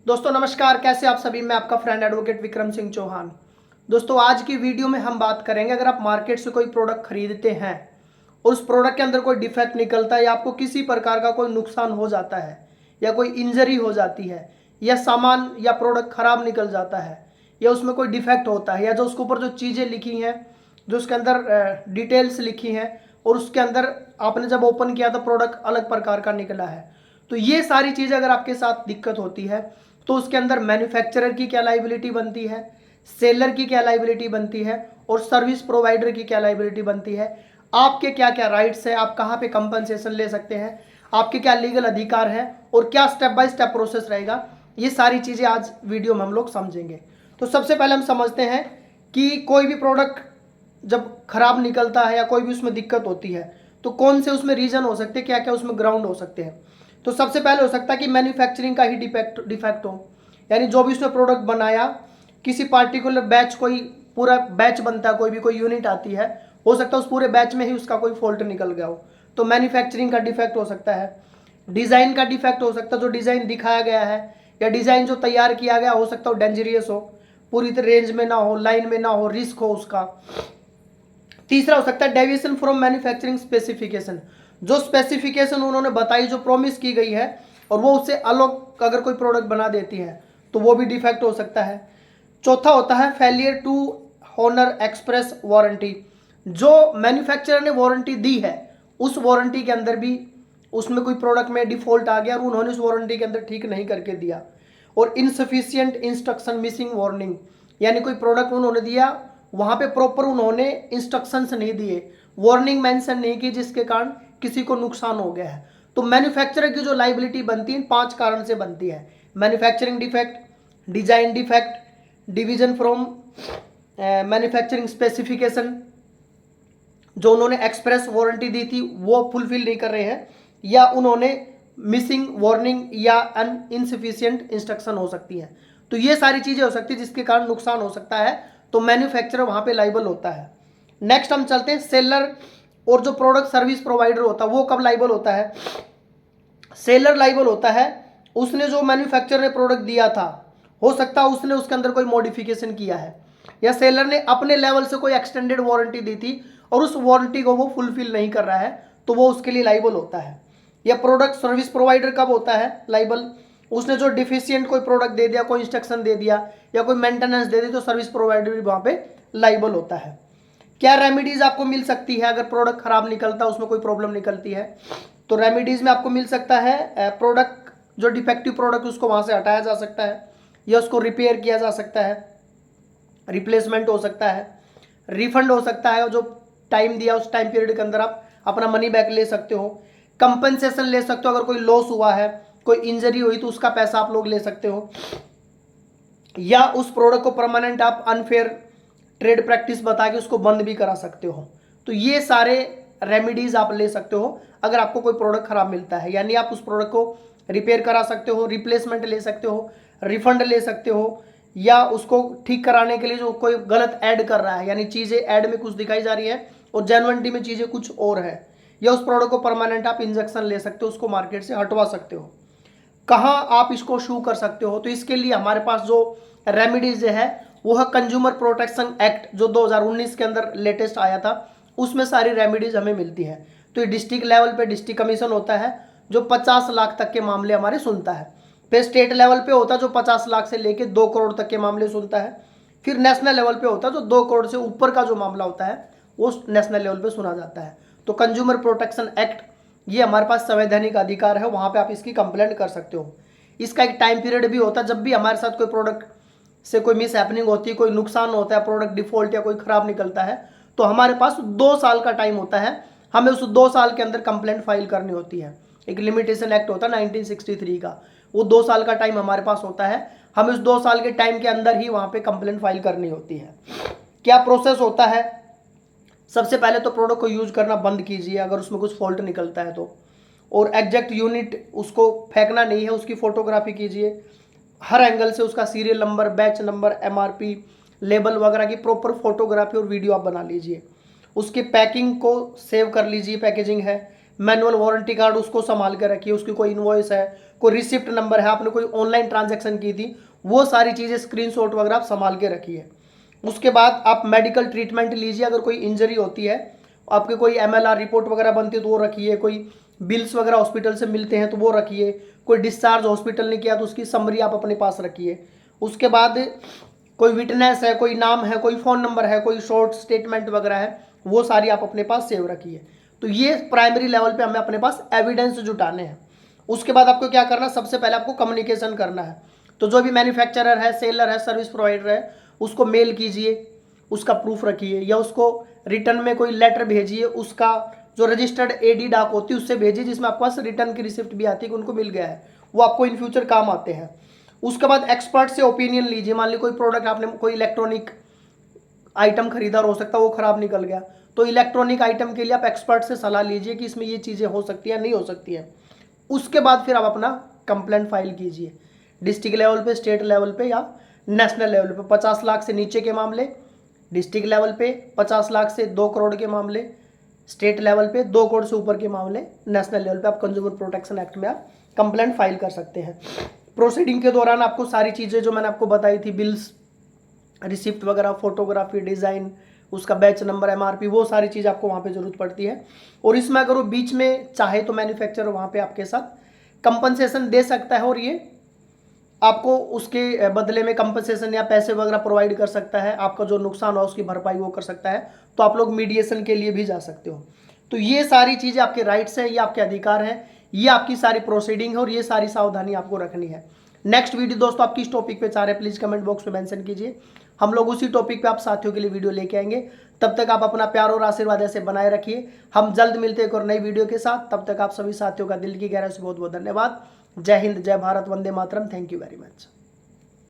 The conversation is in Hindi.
दोस्तों नमस्कार, कैसे आप सभी। मैं आपका फ्रेंड एडवोकेट विक्रम सिंह चौहान। दोस्तों आज की वीडियो में हम बात करेंगे, अगर आप मार्केट से कोई प्रोडक्ट खरीदते हैं और उस प्रोडक्ट के अंदर कोई डिफेक्ट निकलता है या आपको किसी प्रकार का कोई नुकसान हो जाता है या कोई इंजरी हो जाती है या सामान या प्रोडक्ट खराब निकल जाता है या उसमें कोई डिफेक्ट होता है या जो उसके ऊपर जो चीज़ें लिखी हैं, जो उसके अंदर डिटेल्स लिखी हैं और उसके अंदर आपने जब ओपन किया तो प्रोडक्ट अलग प्रकार का निकला है, तो ये सारी चीज़ें अगर आपके साथ दिक्कत होती है तो उसके अंदर मैन्युफैक्चरर की क्या लाइबिलिटी बनती है, सेलर की क्या लाइबिलिटी बनती है और सर्विस प्रोवाइडर की क्या लाइबिलिटी बनती है, आपके क्या क्या राइट्स है, आप कहाँ पे कंपनसेशन ले सकते हैं, आपके क्या लीगल अधिकार है और क्या स्टेप बाय स्टेप प्रोसेस रहेगा, ये सारी चीज़ें आज वीडियो में हम लोग समझेंगे। तो सबसे पहले हम समझते हैं कि कोई भी प्रोडक्ट जब खराब निकलता है या कोई भी उसमें दिक्कत होती है तो कौन से उसमें रीजन हो सकते हैं, क्या क्या उसमें ग्राउंड हो सकते हैं। तो सबसे पहले हो सकता है कि मैन्युफैक्चरिंग का ही डिफेक्ट हो, यानी जो भी उसने प्रोडक्ट बनाया, किसी पार्टिकुलर बैच, कोई पूरा बैच बनता है, कोई यूनिट आती है, हो सकता है उस पूरे बैच में ही उसका कोई फॉल्ट निकल गया हो, तो मैन्युफैक्चरिंग का डिफेक्ट हो सकता है। डिज़ाइन का डिफेक्ट हो सकता है, जो डिज़ाइन दिखाया गया है या डिज़ाइन जो तैयार किया गया हो सकता है डेंजरियस हो, पूरी तरह रेंज में ना हो, लाइन में ना हो, रिस्क हो उसका। तीसरा हो सकता है डेविएशन फ्रॉम मैन्युफैक्चरिंग स्पेसिफिकेशन, जो स्पेसिफिकेशन उन्होंने बताई, जो प्रॉमिस की गई है और वो उससे अलग अगर कोई प्रोडक्ट बना देती है तो वो भी डिफेक्ट हो सकता है। चौथा होता है failure to honour express warranty, जो मैन्युफैक्चरर ने वारंटी दी है उस वारंटी के अंदर भी उसमें कोई प्रोडक्ट में डिफॉल्ट आ गया और उन्होंने उस वारंटी के अंदर ठीक नहीं करके दिया। और इनसफिशियंट इंस्ट्रक्शन मिसिंग वार्निंग, यानी कोई प्रोडक्ट उन्होंने दिया, वहाँ पे प्रॉपर उन्होंने इंस्ट्रक्शंस नहीं दिए, वार्निंग मेंशन नहीं की, जिसके कारण किसी को नुकसान हो गया है। तो मैन्युफैक्चरर की जो लाइबिलिटी बनती है 5 कारण से बनती है: manufacturing defect, design defect, division from manufacturing specification, जो उन्होंने एक्सप्रेस वारंटी दी थी वो फुलफिल नहीं कर रहे हैं, या उन्होंने मिसिंग वार्निंग या इनसफिशियंट इंस्ट्रक्शन हो सकती है। तो ये सारी चीज़ें हो सकती है जिसके कारण नुकसान हो सकता है, तो मैन्युफैक्चरर वहाँ पे लाइबल होता है। नेक्स्ट हम चलते हैं सेलर, और जो प्रोडक्ट सर्विस प्रोवाइडर होता है वो कब लाइबल होता है। सेलर लाइबल होता है उसने जो मैन्युफैक्चरर ने प्रोडक्ट दिया था, हो सकता है उसने उसके अंदर कोई मॉडिफिकेशन किया है या सेलर ने अपने लेवल से कोई एक्सटेंडेड वारंटी दी थी और उस वारंटी को वो फुलफिल नहीं कर रहा है, तो वो उसके लिए लाइबल होता है। या प्रोडक्ट सर्विस प्रोवाइडर कब होता है लाइबल, उसने जो डिफिशियंट कोई प्रोडक्ट दे दिया, कोई इंस्ट्रक्शन दे दिया या कोई मेंटेनेंस दे दी, तो सर्विस प्रोवाइडर भी वहाँ पे लाइबल होता है। क्या रेमेडीज आपको मिल सकती है अगर प्रोडक्ट खराब निकलता है, उसमें कोई प्रॉब्लम निकलती है, तो रेमेडीज में आपको मिल सकता है प्रोडक्ट जो डिफेक्टिव प्रोडक्ट उसको वहाँ से हटाया जा सकता है या उसको रिपेयर किया जा सकता है, रिप्लेसमेंट हो सकता है, रिफंड हो सकता है, जो टाइम दिया उस टाइम पीरियड के अंदर आप अपना मनी बैक ले सकते हो, कंपनसेशन ले सकते हो, अगर कोई लॉस हुआ है, कोई इंजरी हुई तो उसका पैसा आप लोग ले सकते हो, या उस प्रोडक्ट को परमानेंट आप अनफेयर ट्रेड प्रैक्टिस बता के उसको बंद भी करा सकते हो। तो ये सारे रेमेडीज आप ले सकते हो अगर आपको कोई प्रोडक्ट खराब मिलता है, यानी आप उस प्रोडक्ट को रिपेयर करा सकते हो, रिप्लेसमेंट ले सकते हो, रिफंड ले सकते हो, या उसको ठीक कराने के लिए जो कोई गलत ऐड कर रहा है, यानी चीज़ें ऐड में कुछ दिखाई जा रही है और जेन्युइनिटी में चीज़ें कुछ और है, या उस प्रोडक्ट को परमानेंट आप इंजेक्शन ले सकते हो, उसको मार्केट से हटवा सकते हो। कहाँ आप इसको शू कर सकते हो, तो इसके लिए हमारे पास जो रेमेडीज है वो है कंज्यूमर प्रोटेक्शन एक्ट, जो 2019 के अंदर लेटेस्ट आया था, उसमें सारी रेमेडीज हमें मिलती है। तो ये डिस्ट्रिक्ट लेवल पे डिस्ट्रिक्ट कमीशन होता है जो 50 लाख तक के मामले हमारे सुनता है, फिर स्टेट लेवल पे होता है जो 50 लाख से लेके 2 करोड़ तक के मामले सुनता है, फिर नेशनल लेवल पे होता है जो 2 करोड़ से ऊपर का जो मामला होता है वो नेशनल लेवल पे सुना जाता है। तो कंज्यूमर प्रोटेक्शन एक्ट, ये हमारे पास संवैधानिक अधिकार है, वहाँ पे आप इसकी कंप्लेंट कर सकते हो। इसका एक टाइम पीरियड भी होता है, जब भी हमारे साथ कोई प्रोडक्ट से कोई मिस हैपनिंग होती है, कोई नुकसान होता है, प्रोडक्ट डिफॉल्ट या कोई खराब निकलता है, तो हमारे पास 2 साल का टाइम होता है, हमें उस 2 साल के अंदर कंप्लेंट फाइल करनी होती है। एक लिमिटेशन एक्ट होता है 1963 का, वो 2 साल का टाइम हमारे पास होता है, हमें उस 2 साल के टाइम के अंदर ही वहाँ पे कंप्लेंट फाइल करनी होती है। क्या प्रोसेस होता है, सबसे पहले तो प्रोडक्ट को यूज करना बंद कीजिए अगर उसमें कुछ फॉल्ट निकलता है तो, और एग्जैक्ट यूनिट उसको फेंकना नहीं है, उसकी फोटोग्राफी कीजिए, हर एंगल से उसका serial number, batch number, MRP, label वगैरह की प्रॉपर फोटोग्राफी और वीडियो आप बना लीजिए। उसकी पैकिंग को सेव कर लीजिए, पैकेजिंग है, मैनुअल वारंटी कार्ड उसको संभाल कर रखिए, उसकी कोई इनवॉइस है, कोई रिसिप्ट नंबर है, आपने कोई ऑनलाइन ट्रांजैक्शन की थी, वो सारी चीज़ें स्क्रीनशॉट वगैरह आप संभाल के रखिए। उसके बाद आप मेडिकल ट्रीटमेंट लीजिए, अगर कोई इंजरी होती है, आपके कोई MLR रिपोर्ट वगैरह बनती है तो वो रखिए, कोई बिल्स वगैरह हॉस्पिटल से मिलते हैं तो वो रखिए, कोई डिस्चार्ज हॉस्पिटल ने किया तो उसकी समरी आप अपने पास रखिए। उसके बाद कोई विटनेस है, कोई नाम है, कोई फ़ोन नंबर है, कोई शॉर्ट स्टेटमेंट वगैरह है, वो सारी आप अपने पास सेव रखिए। तो ये प्राइमरी लेवल पे हमें अपने पास एविडेंस जुटाने हैं। उसके बाद आपको क्या करना है, सबसे पहले आपको कम्युनिकेशन करना है। तो जो भी मैन्युफैक्चरर है, सेलर है, सर्विस प्रोवाइडर है, उसको मेल कीजिए, उसका प्रूफ रखिए, या उसको रिटर्न में कोई लेटर भेजिए, उसका जो रजिस्टर्ड AD डाक होती है उससे भेजिए, जिसमें आपके पास रिटर्न की रिसिप्ट भी आती है कि उनको मिल गया है, वो आपको इन फ्यूचर काम आते हैं। उसके बाद एक्सपर्ट से ओपिनियन लीजिए। मान ली कोई प्रोडक्ट आपने कोई इलेक्ट्रॉनिक आइटम खरीदा और हो सकता है वो खराब निकल गया, तो इलेक्ट्रॉनिक आइटम के लिए आप एक्सपर्ट से सलाह लीजिए कि इसमें ये चीज़ें हो सकती है नहीं हो सकती है। उसके बाद फिर आप अपना कंप्लेंट फाइल कीजिए, डिस्ट्रिक्ट लेवल पे, स्टेट लेवल पे या नेशनल लेवल पे। 50 लाख से नीचे के मामले डिस्ट्रिक्ट लेवल पे, 50 लाख से 2 करोड़ के मामले स्टेट लेवल पे, 2 करोड़ से ऊपर के मामले नेशनल लेवल पे आप कंज्यूमर प्रोटेक्शन एक्ट में आप कंप्लेंट फाइल कर सकते हैं। प्रोसीडिंग के दौरान आपको सारी चीज़ें जो मैंने आपको बताई थी, बिल्स, रिसिप्ट वगैरह, फोटोग्राफी, डिज़ाइन, उसका बैच नंबर, MRP, वो सारी चीज़ आपको वहाँ पे ज़रूरत पड़ती है। और इसमें अगर वो बीच में चाहे तो मैन्युफैक्चरर वहाँ पे आपके साथ कंपनसेशन दे सकता है, और ये आपको उसके बदले में कंपनसेशन या पैसे वगैरह प्रोवाइड कर सकता है, आपका जो नुकसान हो उसकी भरपाई वो कर सकता है। तो आप लोग मीडिएशन के लिए भी जा सकते हो। तो ये सारी चीज़ें आपके राइट्स हैं, ये आपके अधिकार हैं, ये आपकी सारी प्रोसीडिंग है, और ये सारी सावधानी आपको रखनी है। नेक्स्ट वीडियो दोस्तों आप किस टॉपिक पे चाह रहे हैं, प्लीज़ कमेंट बॉक्स में मेंशन कीजिए। हम लोग उसी टॉपिक पे आप साथियों के लिए वीडियो लेके आएंगे। तब तक आप अपना प्यार और आशीर्वाद ऐसे बनाए रखिए। हम जल्द मिलते हैं एक और नई वीडियो के साथ। तब तक आप सभी साथियों का दिल की गहराई से बहुत बहुत धन्यवाद। जय हिंद, जय भारत, वंदे मातरम। Thank you very much.